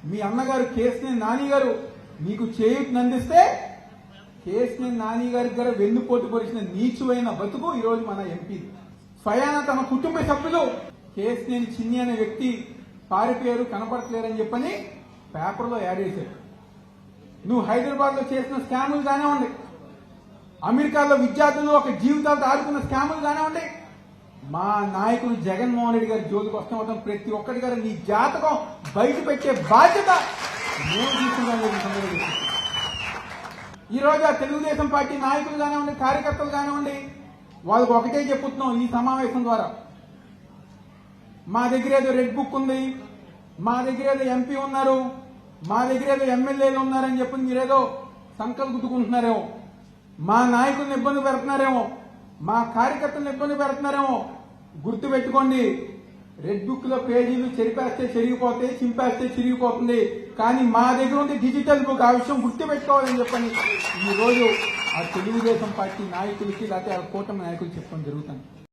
మీ అన్నగారు కేసినేని నాని గారు మీకు చేయూతనందిస్తే కేసినేని నాని గారికి గారు వెన్నుపోటు పొడిచిన నీచువైన బతుకు ఈరోజు మన ఎంపీ. స్వయాన తమ కుటుంబ సభ్యులు కేసినేని చిన్ని అనే వ్యక్తి పారిపోయారు, కనపడట్లేరని చెప్పని పేపర్లో యాడ్ చేశారు. నువ్వు హైదరాబాద్ లో చేసిన స్కాములు కానివ్వండి, అమెరికాలో విద్యార్థులు ఒక జీవితాలతో ఆడుకున్న స్కాములు కానివ్వండి, మా నాయకుడు జగన్మోహన్ రెడ్డి గారి జోలికి వస్తాం ప్రతి ఒక్కటి గారు నీ జాతకం బయట పెట్టే బాధ్యత మేము తీసుకుంటాం. ఈ రోజు ఆ తెలుగుదేశం పార్టీ నాయకులు కానివ్వండి, కార్యకర్తలు కానివ్వండి, వాళ్ళకి ఒకటే చెప్పుతున్నాం ఈ సమావేశం ద్వారా. మా దగ్గర ఏదో రెడ్ బుక్ ఉంది, మా దగ్గర ఏదో ఎంపీ ఉన్నారు, మా దగ్గర ఏదో ఎమ్మెల్యేలు ఉన్నారని చెప్పి మీరేదో సంకల్ప గుద్దుకుంటున్నారేమో, మా నాయకులను ఇబ్బంది పెడుతున్నారేమో, మా కార్యకర్తలను ఇబ్బంది పెడుతున్నారేమో. గుర్తు పెట్టుకోండి, రెడ్ బుక్ లో పేజీలు చెరిపేస్తే చెరిగిపోతాయి, చింపేస్తే చిరిగిపోతుంది. కానీ మా దగ్గర ఉంది డిజిటల్ బుక్. ఆ విషయం గుర్తు పెట్టుకోవాలని చెప్పని ఈ రోజు ఆ తెలుగుదేశం పార్టీ నాయకులకి లేకపోతే ఆ కూటమి నాయకులు చెప్పడం జరుగుతుంది.